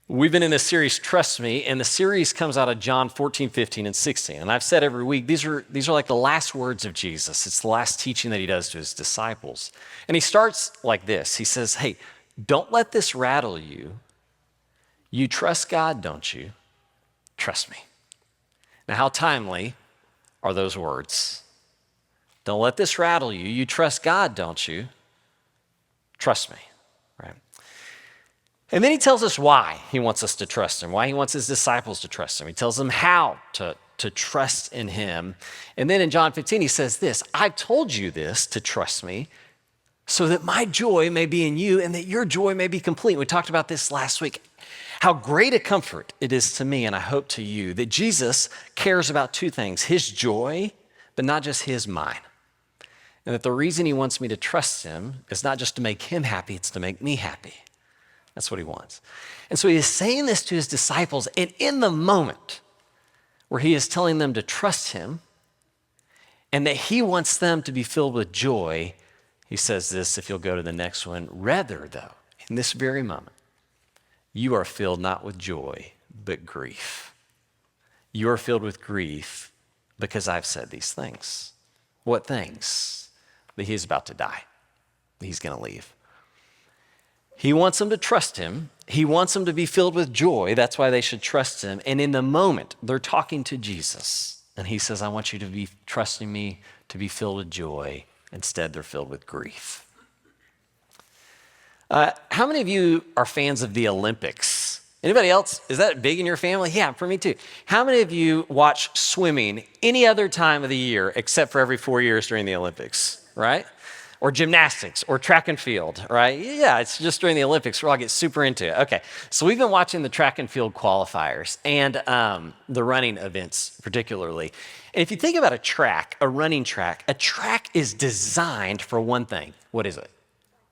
We've been in this series, Trust Me, and the series comes out of John 14, 15, and 16. And I've said every week, these are like the last words of Jesus. It's the last teaching that he does to his disciples. And he starts like this. He says, hey, don't let this rattle you. You trust God, don't you? Trust me. Now, how timely are those words? Don't let this rattle you. You trust God, don't you? Trust me, right? And then he tells us why he wants us to trust him, why he wants his disciples to trust him. He tells them how to trust in him. And then in John 15, he says this, I've told you this to trust me so that my joy may be in you and that your joy may be complete. We talked about this last week. How great a comfort it is to me, and I hope to you, that Jesus cares about two things, his joy, but not just his, mine. And that the reason he wants me to trust him is not just to make him happy, it's to make me happy. That's what he wants. And so he is saying this to his disciples, and in the moment where he is telling them to trust him and that he wants them to be filled with joy, he says this, if you'll go to the next one, rather though, in this very moment, you are filled not with joy, but grief. You are filled with grief because I've said these things. What things? That he's about to die. He's going to leave. He wants them to trust him. He wants them to be filled with joy. That's why they should trust him. And in the moment, they're talking to Jesus. And he says, I want you to be trusting me to be filled with joy. Instead, they're filled with grief. How many of you are fans of the Olympics? Anybody else? Is that big in your family? Yeah, for me too. How many of you watch swimming any other time of the year except for every 4 years during the Olympics, right? Or gymnastics, or track and field, right? Yeah, it's just during the Olympics where I'll get super into it. Okay, so we've been watching the track and field qualifiers and the running events particularly. And if you think about a running track, a track is designed for one thing. What is it?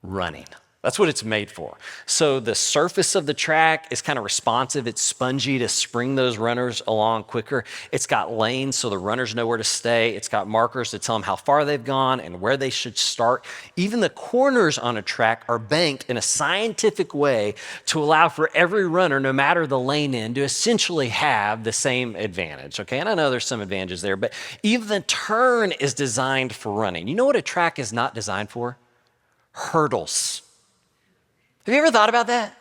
Running. That's what it's made for. So the surface of the track is kind of responsive. It's spongy to spring those runners along quicker. It's got lanes so the runners know where to stay. It's got markers to tell them how far they've gone and where they should start. Even the corners on a track are banked in a scientific way to allow for every runner, no matter the lane in, to essentially have the same advantage, okay? And I know there's some advantages there, but even the turn is designed for running. You know what a track is not designed for? Hurdles. Have you ever thought about that?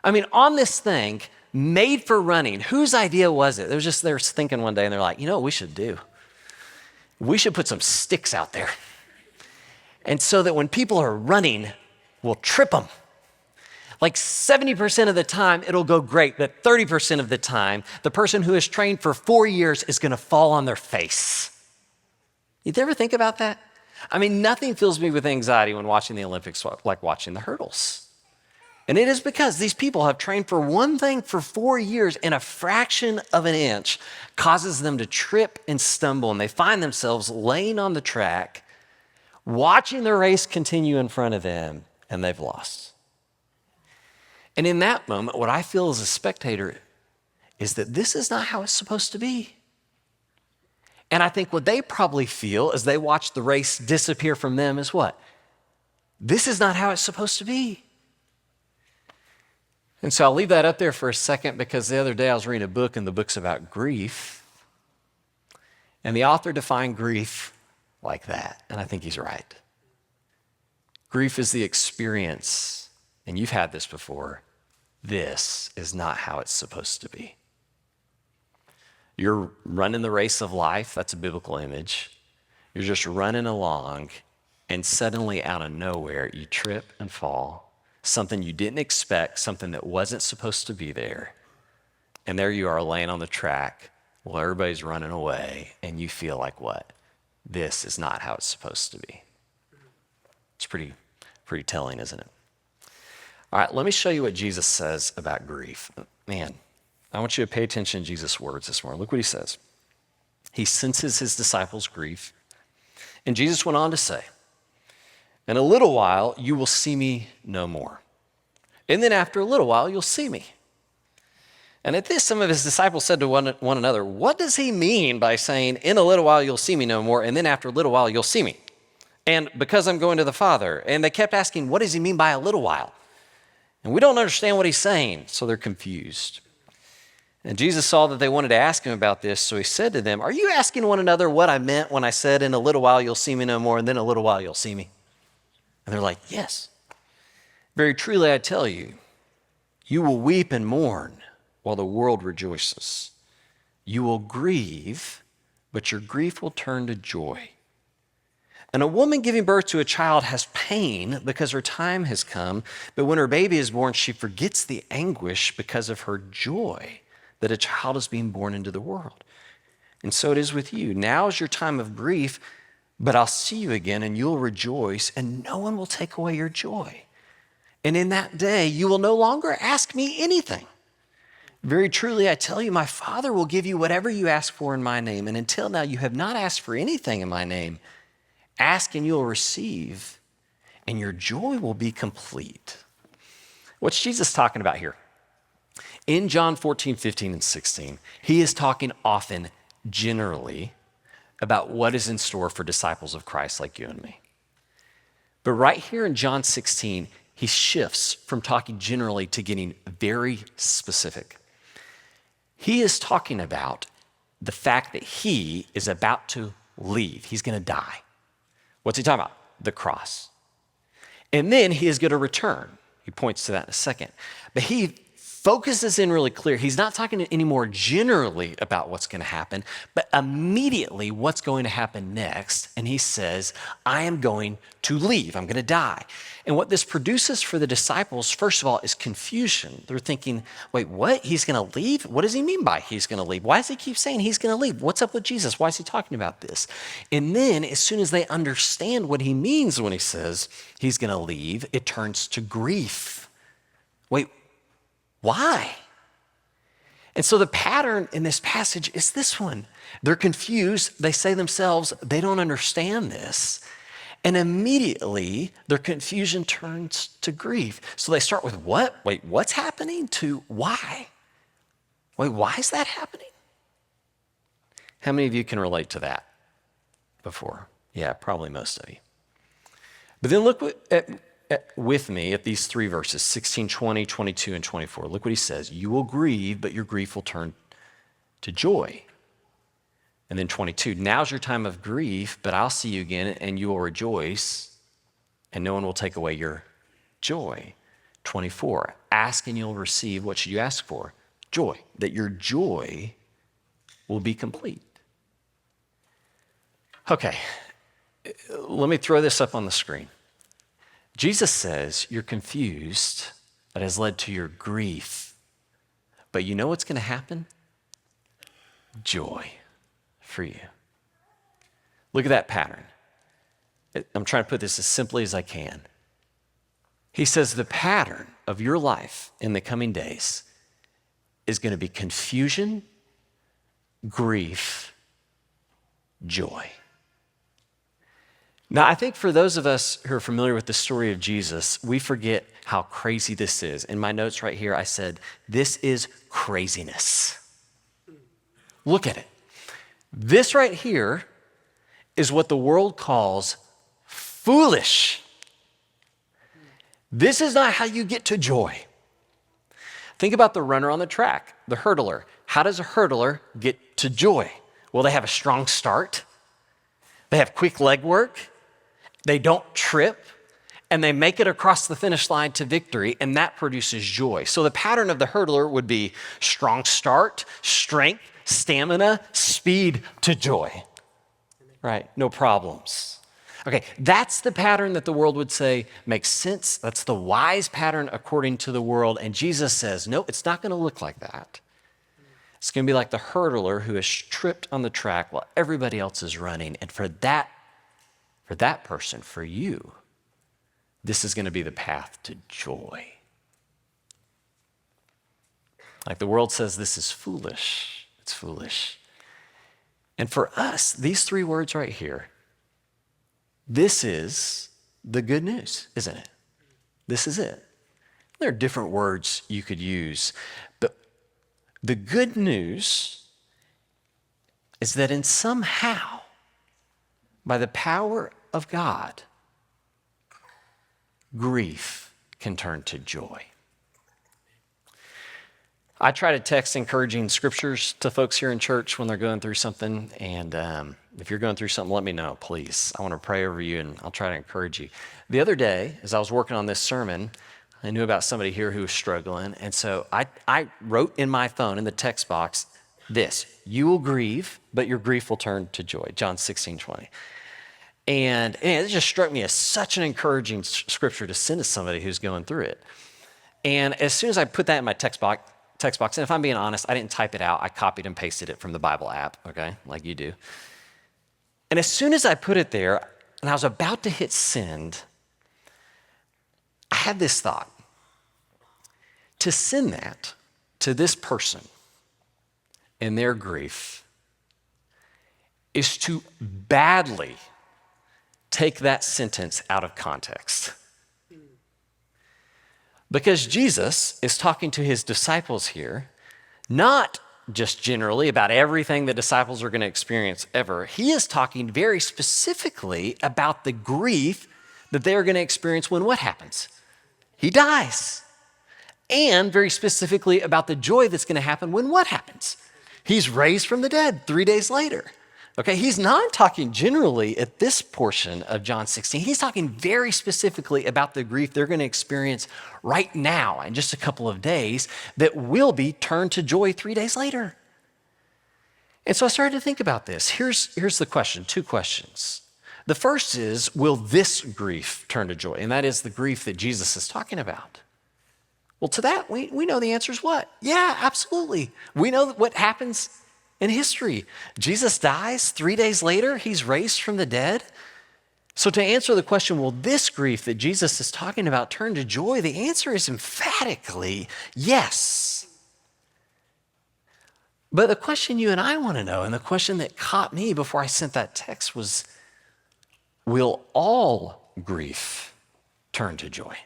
I mean, on this thing, made for running, whose idea was it? They were thinking one day and they're like, you know what we should do? We should put some sticks out there. And so that when people are running, we'll trip them. Like 70% of the time, it'll go great, but 30% of the time, the person who has trained for 4 years is gonna fall on their face. You ever think about that? I mean, nothing fills me with anxiety when watching the Olympics like watching the hurdles. And it is because these people have trained for one thing for 4 years, and a fraction of an inch causes them to trip and stumble, and they find themselves laying on the track, watching the race continue in front of them, and they've lost. And in that moment, what I feel as a spectator is that this is not how it's supposed to be. And I think what they probably feel as they watch the race disappear from them is what? This is not how it's supposed to be. And so I'll leave that up there for a second because the other day I was reading a book and the book's about grief. And the author defined grief like that. And I think he's right. Grief is the experience, and you've had this before. This is not how it's supposed to be. You're running the race of life. That's a biblical image. You're just running along, and suddenly out of nowhere, you trip and fall. Something you didn't expect, something that wasn't supposed to be there. And there you are laying on the track while everybody's running away, and you feel like what? This is not how it's supposed to be. It's pretty telling, isn't it? All right, let me show you what Jesus says about grief. Man, I want you to pay attention to Jesus' words this morning. Look what he says. He senses his disciples' grief. And Jesus went on to say, in a little while, you will see me no more. And then after a little while, you'll see me. And at this, some of his disciples said to one another, what does he mean by saying, in a little while, you'll see me no more, and then after a little while, you'll see me? And because I'm going to the Father. And they kept asking, what does he mean by a little while? And we don't understand what he's saying, so they're confused. And Jesus saw that they wanted to ask him about this, so he said to them, are you asking one another what I meant when I said, in a little while you'll see me no more, and then a little while you'll see me? And they're like, yes. Very truly I tell you, you will weep and mourn while the world rejoices. You will grieve, but your grief will turn to joy. And a woman giving birth to a child has pain because her time has come, but when her baby is born, she forgets the anguish because of her joy that a child is being born into the world. And so it is with you. Now is your time of grief, but I'll see you again and you'll rejoice, and no one will take away your joy. And in that day, you will no longer ask me anything. Very truly, I tell you, my Father will give you whatever you ask for in my name. And until now, you have not asked for anything in my name. Ask and you will receive, and your joy will be complete. What's Jesus talking about here? In John 14, 15, and 16, he is talking often, generally, about what is in store for disciples of Christ like you and me. But right here in John 16, he shifts from talking generally to getting very specific. He is talking about the fact that he is about to leave. He's going to die. What's he talking about? The cross. And then he is going to return. He points to that in a second. But he focuses in really clear. He's not talking anymore generally about what's going to happen, but immediately what's going to happen next. And he says, I am going to leave. I'm going to die. And what this produces for the disciples, first of all, is confusion. They're thinking, wait, what? He's going to leave? What does he mean by he's going to leave? Why does he keep saying he's going to leave? What's up with Jesus? Why is he talking about this? And then as soon as they understand what he means when he says he's going to leave, it turns to grief. Wait, why? And so the pattern in this passage is this one. They're confused. They say themselves, they don't understand this. And immediately their confusion turns to grief. So they start with what? Wait, what's happening? To why? Wait, why is that happening? How many of you can relate to that before? Yeah, probably most of you. But then look with me at these three verses, 16, 20, 22, and 24. Look what he says. You will grieve, but your grief will turn to joy. And then 22, now's your time of grief, but I'll see you again and you will rejoice and no one will take away your joy. 24, ask and you'll receive. What should you ask for? Joy, that your joy will be complete. Okay, let me throw this up on the screen. Jesus says you're confused. That has led to your grief. But you know what's going to happen? Joy for you. Look at that pattern. I'm trying to put this as simply as I can. He says the pattern of your life in the coming days is going to be confusion, grief, joy. Now, I think for those of us who are familiar with the story of Jesus, we forget how crazy this is. In my notes right here, I said, this is craziness. Look at it. This right here is what the world calls foolish. This is not how you get to joy. Think about the runner on the track, the hurdler. How does a hurdler get to joy? Well, they have a strong start. They have quick leg work. They don't trip. And they make it across the finish line to victory, and that produces joy. So the pattern of the hurdler would be strong start, strength, stamina, speed to joy. Right? No problems. Okay, that's the pattern that the world would say makes sense. That's the wise pattern according to the world. And Jesus says, no, it's not going to look like that. It's going to be like the hurdler who is tripped on the track while everybody else is running. And for that person, for you, this is going to be the path to joy. Like the world says, this is foolish. It's foolish. And for us, these three words right here, this is the good news, isn't it? This is it. There are different words you could use, but the good news is that in somehow, by the power of God, grief can turn to joy. I try to text encouraging scriptures to folks here in church when they're going through something. And if you're going through something, let me know, please. I want to pray over you and I'll try to encourage you. The other day, as I was working on this sermon, I knew about somebody here who was struggling. And so I wrote in my phone in the text box this: you will grieve, but your grief will turn to joy. John 16:20. And it just struck me as such an encouraging scripture to send to somebody who's going through it. And as soon as I put that in my text box, and if I'm being honest, I didn't type it out. I copied and pasted it from the Bible app, okay, like you do. And as soon as I put it there, and I was about to hit send, I had this thought. To send that to this person in their grief is to badly take that sentence out of context. Because Jesus is talking to his disciples here, not just generally about everything the disciples are going to experience ever. He is talking very specifically about the grief that they are going to experience when what happens? He dies. And very specifically about the joy that's going to happen when what happens? He's raised from the dead 3 days later. Okay, he's not talking generally at this portion of John 16. He's talking very specifically about the grief they're going to experience right now in just a couple of days that will be turned to joy 3 days later. And so I started to think about this. Here's the question, 2 questions. The first is, will this grief turn to joy? And that is the grief that Jesus is talking about. Well, to that, we know the answer is what? Yeah, absolutely. We know what happens in history. Jesus dies 3 days later. He's raised from the dead. So to answer the question, will this grief that Jesus is talking about turn to joy? The answer is emphatically yes. But the question you and I want to know, and the question that caught me before I sent that text was, will all grief turn to joy?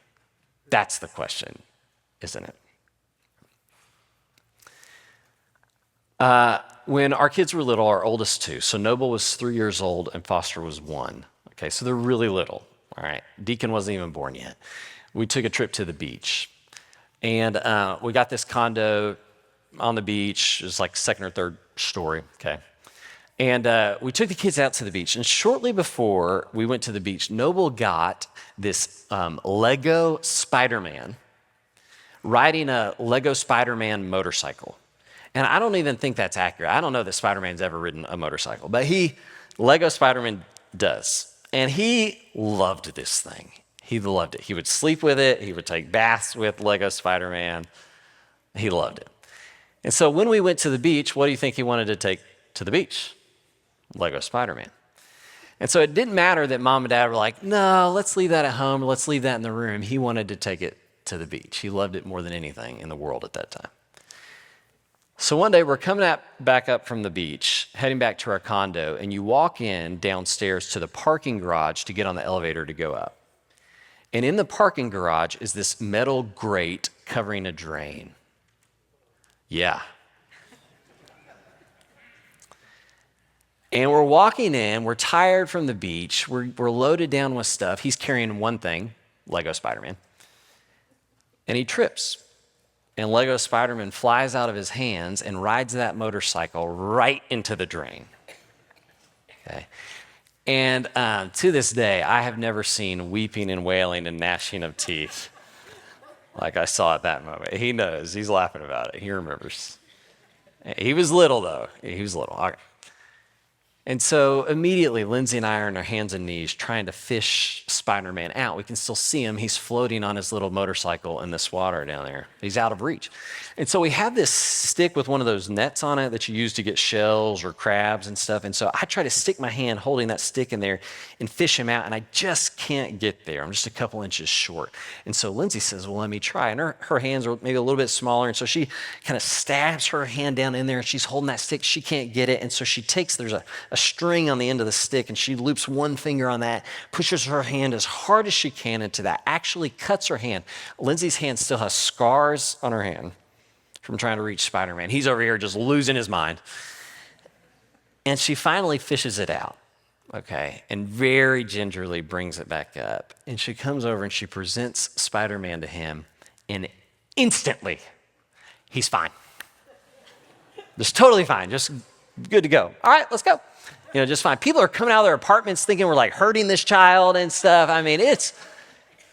That's the question, isn't it? When our kids were little, our oldest 2, so Noble was 3 years old and Foster was 1. Okay, so they're really little, all right? Deacon wasn't even born yet. We took a trip to the beach. And we got this condo on the beach. It was like 2nd or 3rd story, okay? And we took the kids out to the beach. And shortly before we went to the beach, Noble got this Lego Spider-Man, riding a Lego Spider-Man motorcycle. And I don't even think that's accurate. I don't know that Spider-Man's ever ridden a motorcycle, but Lego Spider-Man does. And he loved this thing. He loved it. He would sleep with it. He would take baths with Lego Spider-Man. He loved it. And so when we went to the beach, what do you think he wanted to take to the beach? Lego Spider-Man. And so it didn't matter that mom and dad were like, no, let's leave that at home, or let's leave that in the room. He wanted to take it to the beach. He loved it more than anything in the world at that time. So one day we're coming back up from the beach, heading back to our condo, and you walk in downstairs to the parking garage to get on the elevator to go up. And in the parking garage is this metal grate covering a drain. Yeah. And we're walking in, we're tired from the beach, we're loaded down with stuff. He's carrying one thing, Lego Spider-Man, and he trips. And Lego Spider-Man flies out of his hands and rides that motorcycle right into the drain. Okay. And to this day, I have never seen weeping and wailing and gnashing of teeth like I saw at that moment. He knows. He's laughing about it. He remembers. He was little, though. He was little. Okay. And so immediately, Lindsay and I are on our hands and knees trying to fish Spider-Man out. We can still see him. He's floating on his little motorcycle in this water down there. He's out of reach. And so we have this stick with one of those nets on it that you use to get shells or crabs and stuff. And so I try to stick my hand holding that stick in there and fish him out, and I just can't get there. I'm just a couple inches short. And so Lindsay says, well, let me try. And her hands are maybe a little bit smaller, and so she kind of stabs her hand down in there, and she's holding that stick. She can't get it, and so she takes, there's a string on the end of the stick, and she loops one finger on that, pushes her hand as hard as she can into that, actually cuts her hand. Lindsay's hand still has scars on her hand from trying to reach Spider-Man. He's over here just losing his mind. And she finally fishes it out, okay, and very gingerly brings it back up. And she comes over and she presents Spider-Man to him, and instantly, he's fine. Just totally fine. Just good to go. All right, let's go. Just fine. People are coming out of their apartments thinking we're like hurting this child and stuff. I mean, it's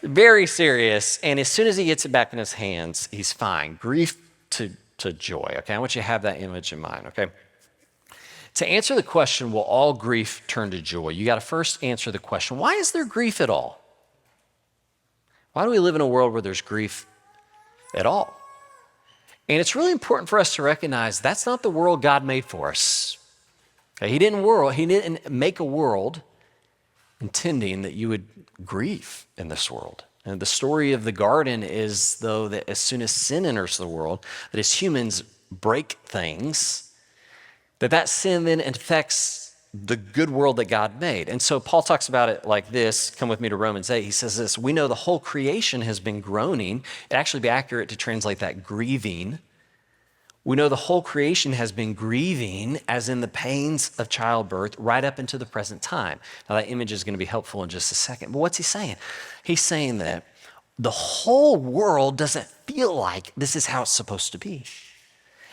very serious. And as soon as he gets it back in his hands, he's fine. Grief to joy. Okay, I want you to have that image in mind. Okay. To answer the question, will all grief turn to joy? You got to first answer the question, why is there grief at all? Why do we live in a world where there's grief at all? And it's really important for us to recognize that's not the world God made for us. Okay, He didn't make a world intending that you would grieve in this world. And the story of the garden is, though, that as soon as sin enters the world, that as humans break things, that sin then affects the good world that God made. And so Paul talks about it like this. Come with me to Romans 8. He says this, we know the whole creation has been groaning. It'd actually be accurate to translate that grieving. We know the whole creation has been grieving as in the pains of childbirth right up into the present time. Now that image is going to be helpful in just a second. But what's he saying? He's saying that the whole world doesn't feel like this is how it's supposed to be.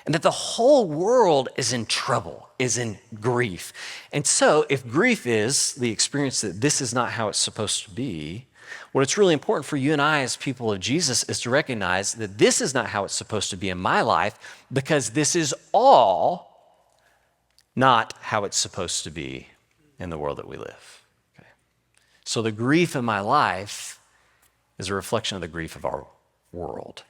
And that the whole world is in trouble, is in grief. And so if grief is the experience that this is not how it's supposed to be, what it's really important for you and I as people of Jesus is to recognize that this is not how it's supposed to be in my life, because this is all not how it's supposed to be in the world that we live. Okay? So the grief in my life is a reflection of the grief of our world.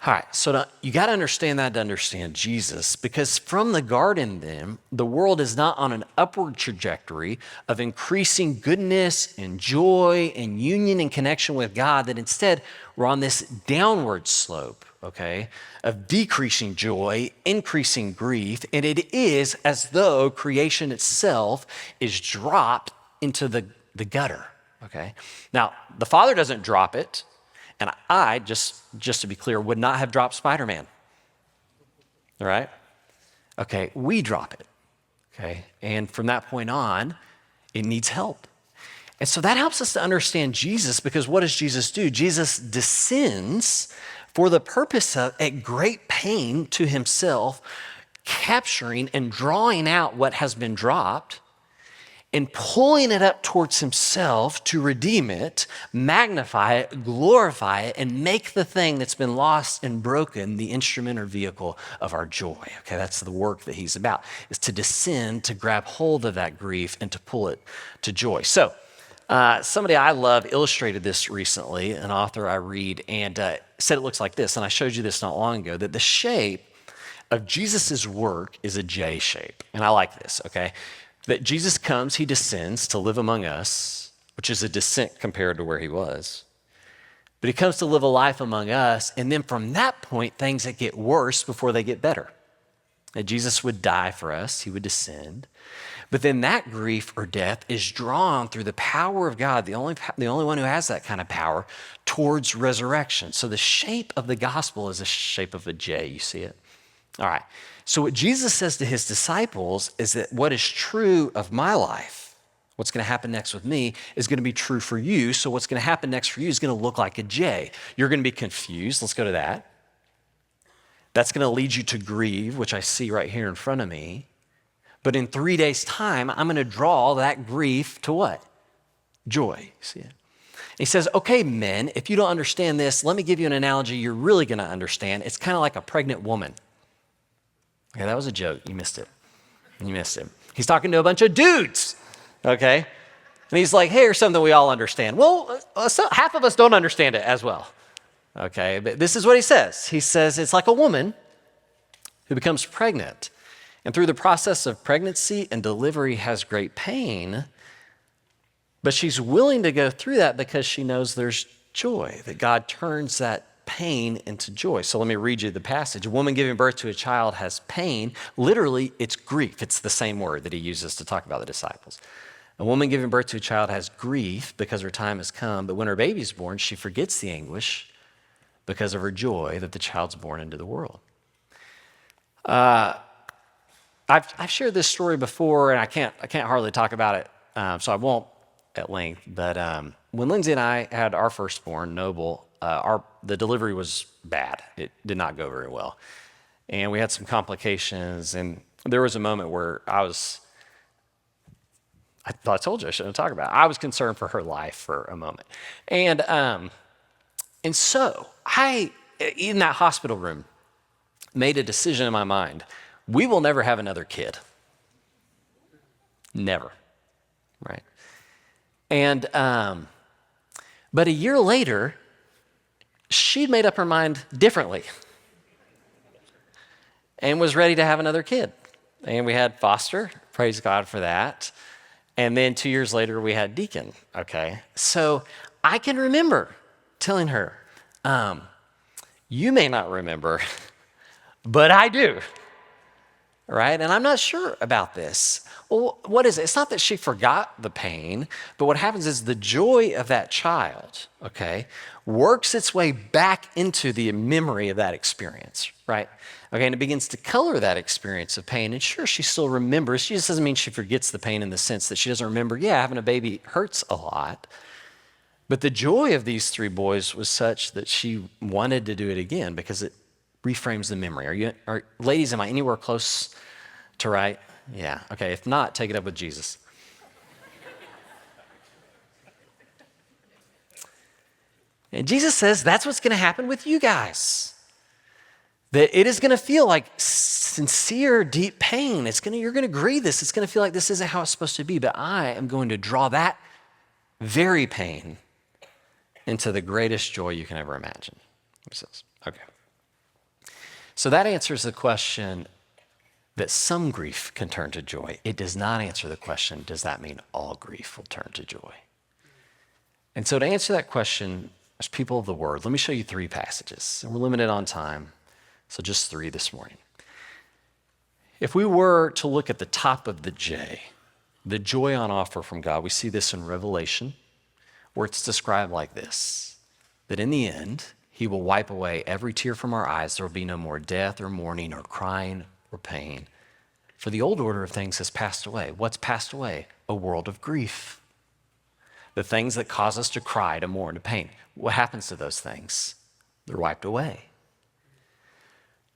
All right, so you got to understand that to understand Jesus, because from the garden then, the world is not on an upward trajectory of increasing goodness and joy and union and connection with God, that instead we're on this downward slope, okay, of decreasing joy, increasing grief, and it is as though creation itself is dropped into the gutter, okay? Now, the Father doesn't drop it. And I, just to be clear, would not have dropped Spider-Man. All right? Okay, we drop it. Okay? And from that point on, it needs help. And so that helps us to understand Jesus, because what does Jesus do? Jesus descends for the purpose of, at great pain to himself, capturing and drawing out what has been dropped and pulling it up towards himself to redeem it, magnify it, glorify it, and make the thing that's been lost and broken the instrument or vehicle of our joy. Okay, that's the work that he's about, is to descend, to grab hold of that grief and to pull it to joy. So somebody I love illustrated this recently, an author I read, and said it looks like this, and I showed you this not long ago, that the shape of Jesus's work is a J shape. And I like this, okay? That Jesus comes, he descends to live among us, which is a descent compared to where he was. But he comes to live a life among us, and then from that point, things that get worse before they get better. That Jesus would die for us, he would descend. But then that grief or death is drawn through the power of God, the only one who has that kind of power, towards resurrection. So the shape of the gospel is the shape of a J, you see it? All right. So what Jesus says to his disciples is that what is true of my life, what's going to happen next with me, is going to be true for you. So what's going to happen next for you is going to look like a J. You're going to be confused. Let's go to that. That's going to lead you to grieve, which I see right here in front of me. But in 3 days' time, I'm going to draw that grief to what? Joy. See it? He says, okay, men, if you don't understand this, let me give you an analogy you're really going to understand. It's kind of like a pregnant woman. Okay, that was a joke. You missed it. You missed it. He's talking to a bunch of dudes, okay? And he's like, hey, here's something we all understand. Well, half of us don't understand it as well, okay? But this is what he says. He says it's like a woman who becomes pregnant, and through the process of pregnancy and delivery has great pain, but she's willing to go through that because she knows there's joy, that God turns that pain into joy. So let me read you the passage. A woman giving birth to a child has pain. Literally, it's grief. It's the same word that he uses to talk about the disciples. A woman giving birth to a child has grief because her time has come, but when her baby's born, she forgets the anguish because of her joy that the child's born into the world. I've shared this story before, and I can't hardly talk about it, so I won't at length. But when Lindsay and I had our firstborn, Noble, the delivery was bad. It did not go very well. and we had some complications. And there was a moment where I thought I told you I shouldn't have talked about it. I was concerned for her life for a moment. And so I, in that hospital room, made a decision in my mind. We will never have another kid. Never, right? And, but a year later, she'd made up her mind differently and was ready to have another kid. And we had Foster, praise God for that. And then 2 years later, we had Deacon, okay? So I can remember telling her, you may not remember, but I do, right? And I'm not sure about this. Well, what is it? It's not that she forgot the pain, but what happens is the joy of that child, okay, works its way back into the memory of that experience, right? Okay, and it begins to color that experience of pain. And sure, she still remembers. She just doesn't mean she forgets the pain in the sense that she doesn't remember, yeah, having a baby hurts a lot. But the joy of these 3 boys was such that she wanted to do it again because it reframes the memory. Ladies, am I anywhere close to right? Yeah, okay, if not, take it up with Jesus. And Jesus says that's what's going to happen with you guys. That it is going to feel like sincere, deep pain. You're going to grieve this. It's going to feel like this isn't how it's supposed to be, but I am going to draw that very pain into the greatest joy you can ever imagine. He says, okay. So that answers the question that some grief can turn to joy. It does not answer the question, does that mean all grief will turn to joy? And so to answer that question, as people of the word, let me show you 3 passages. And we're limited on time, so just 3 this morning. If we were to look at the top of the J, the joy on offer from God, we see this in Revelation, where it's described like this, that in the end, he will wipe away every tear from our eyes. There will be no more death or mourning or crying or pain. For the old order of things has passed away. What's passed away? A world of grief. The things that cause us to cry, to mourn, to pain. What happens to those things? They're wiped away.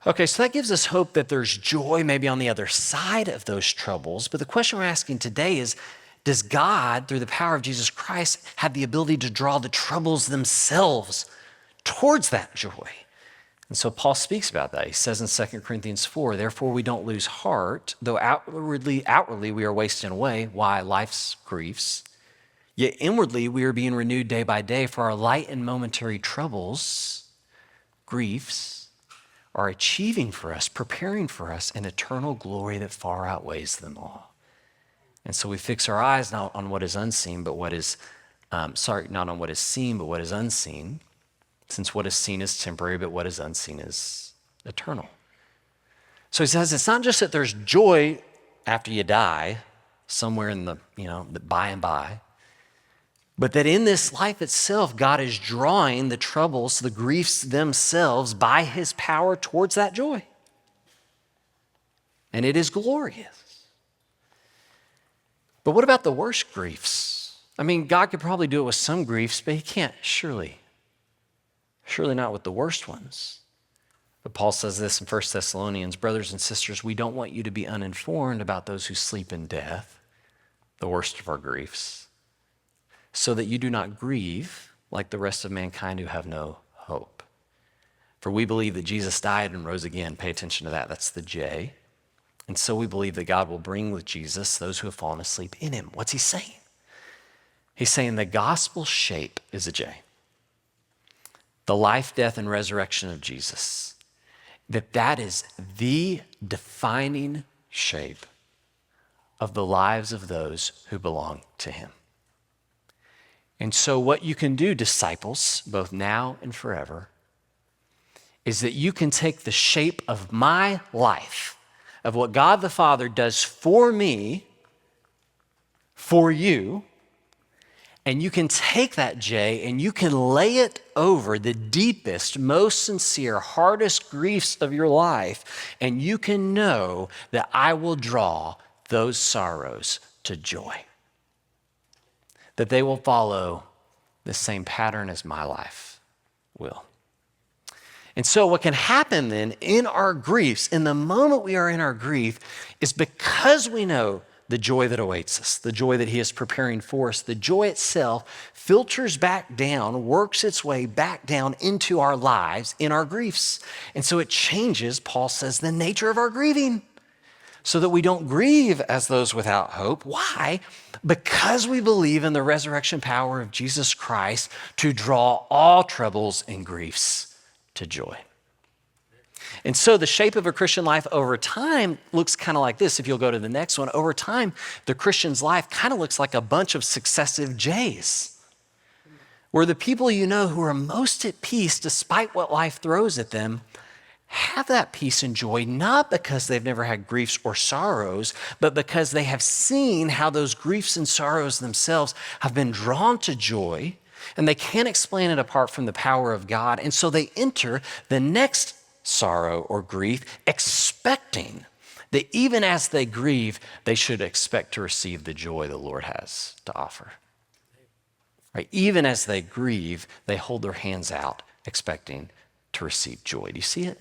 Okay, so that gives us hope that there's joy maybe on the other side of those troubles. But the question we're asking today is, does God, through the power of Jesus Christ, have the ability to draw the troubles themselves towards that joy? And so Paul speaks about that. He says in 2 Corinthians 4, therefore we don't lose heart, though outwardly we are wasting away. Why? Life's griefs. Yet inwardly we are being renewed day by day, for our light and momentary troubles, griefs, are achieving for us, preparing for us an eternal glory that far outweighs them all. And so we fix our eyes not on what is unseen, but not on what is seen, but what is unseen, since what is seen is temporary, but what is unseen is eternal. So he says it's not just that there's joy after you die, somewhere in the by and by, but that in this life itself, God is drawing the troubles, the griefs themselves by his power towards that joy. And it is glorious. But what about the worst griefs? I mean, God could probably do it with some griefs, but he can't, surely not with the worst ones. But Paul says this in 1 Thessalonians, brothers and sisters, we don't want you to be uninformed about those who sleep in death, the worst of our griefs, so that you do not grieve like the rest of mankind who have no hope. For we believe that Jesus died and rose again. Pay attention to that. That's the J. And so we believe that God will bring with Jesus those who have fallen asleep in him. What's he saying? He's saying the gospel shape is a J. The life, death, and resurrection of Jesus. That is the defining shape of the lives of those who belong to him. And so what you can do, disciples, both now and forever, is that you can take the shape of my life, of what God the Father does for me, for you, and you can take that J and you can lay it over the deepest, most sincere, hardest griefs of your life, and you can know that I will draw those sorrows to joy. That they will follow the same pattern as my life will. And so what can happen then in our griefs, in the moment we are in our grief, is because we know the joy that awaits us, the joy that he is preparing for us, the joy itself filters back down, works its way back down into our lives in our griefs. And so it changes, Paul says, the nature of our grieving so that we don't grieve as those without hope. Why? Because we believe in the resurrection power of Jesus Christ to draw all troubles and griefs to joy. And so the shape of a Christian life over time looks kind of like this. If you'll go to the next one, over time, the Christian's life kind of looks like a bunch of successive J's, where the people you know who are most at peace despite what life throws at them have that peace and joy, not because they've never had griefs or sorrows, but because they have seen how those griefs and sorrows themselves have been drawn to joy, and they can't explain it apart from the power of God. And so they enter the next sorrow or grief expecting that even as they grieve, they should expect to receive the joy the Lord has to offer. Right? Even as they grieve, they hold their hands out expecting to receive joy. Do you see it?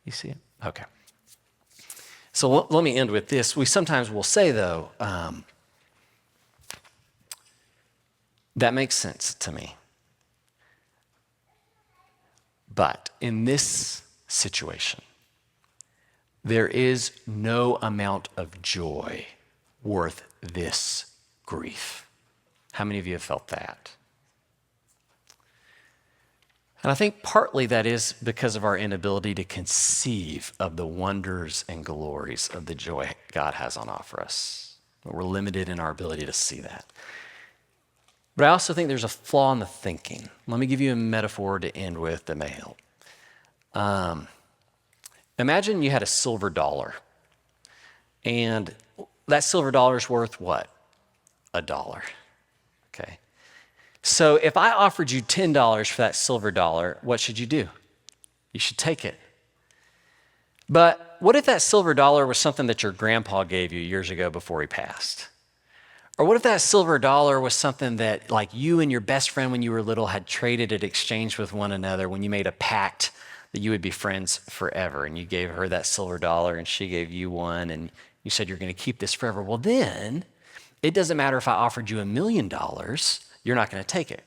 You see it? Okay. So let me end with this. We sometimes will say, though, that makes sense to me. But in this situation, there is no amount of joy worth this grief. How many of you have felt that? And I think partly that is because of our inability to conceive of the wonders and glories of the joy God has on offer us. We're limited in our ability to see that. But I also think there's a flaw in the thinking. Let me give you a metaphor to end with that may help. Imagine you had a silver dollar, and that silver dollar is worth what? $1. Okay. So if I offered you $10 for that silver dollar, what should you do? You should take it. But what if that silver dollar was something that your grandpa gave you years ago before he passed? Or what if that silver dollar was something that like you and your best friend when you were little had traded at exchange with one another when you made a pact that you would be friends forever, and you gave her that silver dollar and she gave you one and you said you're going to keep this forever? Well, then it doesn't matter if I offered you $1 million, you're not going to take it,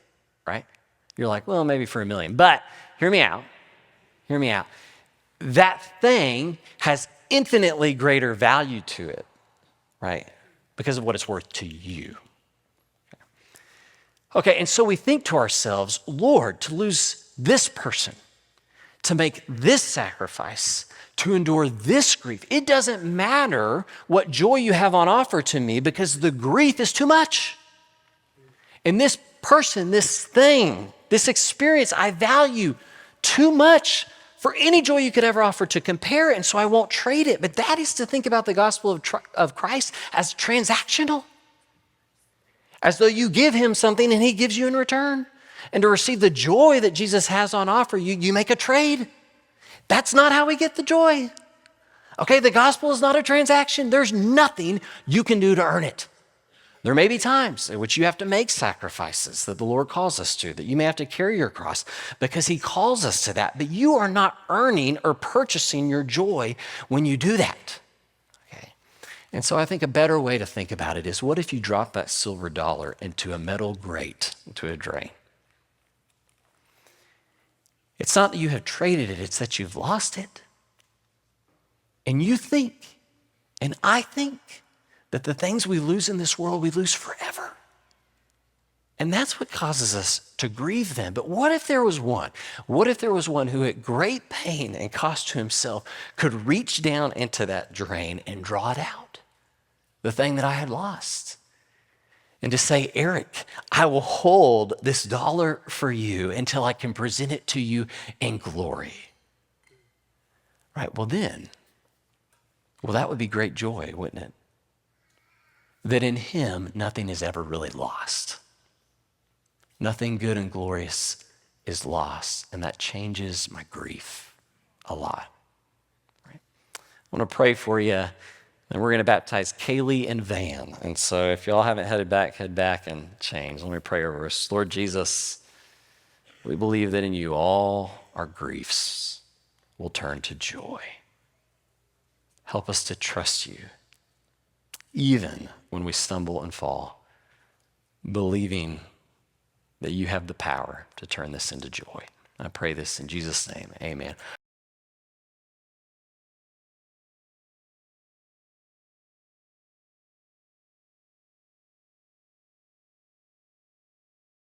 right? You're like, well, maybe for $1 million. But hear me out. That thing has infinitely greater value to it, right? Because of what it's worth to you. Okay, and so we think to ourselves, Lord, to lose this person, to make this sacrifice, to endure this grief, it doesn't matter what joy you have on offer to me because the grief is too much. And this person, this thing, this experience, I value too much for any joy you could ever offer to compare it, and so I won't trade it. But that is to think about the gospel of Christ as transactional, as though you give him something and he gives you in return. And to receive the joy that Jesus has on offer, you make a trade. That's not how we get the joy. Okay, the gospel is not a transaction. There's nothing you can do to earn it. There may be times in which you have to make sacrifices that the Lord calls us to, that you may have to carry your cross because he calls us to that. But you are not earning or purchasing your joy when you do that. Okay? And so I think a better way to think about it is, what if you drop that silver dollar into a metal grate, into a drain? It's not that you have traded it, it's that you've lost it. And you think, and I think, that the things we lose in this world, we lose forever. And that's what causes us to grieve then. But what if there was one? What if there was one who at great pain and cost to himself could reach down into that drain and draw it out? The thing that I had lost. And to say, Eric, I will hold this dollar for you until I can present it to you in glory. Right, well, that would be great joy, wouldn't it? That in him, nothing is ever really lost. Nothing good and glorious is lost, and that changes my grief a lot. Right? I want to pray for you, and we're going to baptize Kaylee and Van. And so if y'all haven't head back and change. Let me pray over us. Lord Jesus, We believe that in you all our griefs will turn to joy. Help us to trust you, even when we stumble and fall, believing that you have the power to turn this into joy. I pray this in Jesus' name. Amen.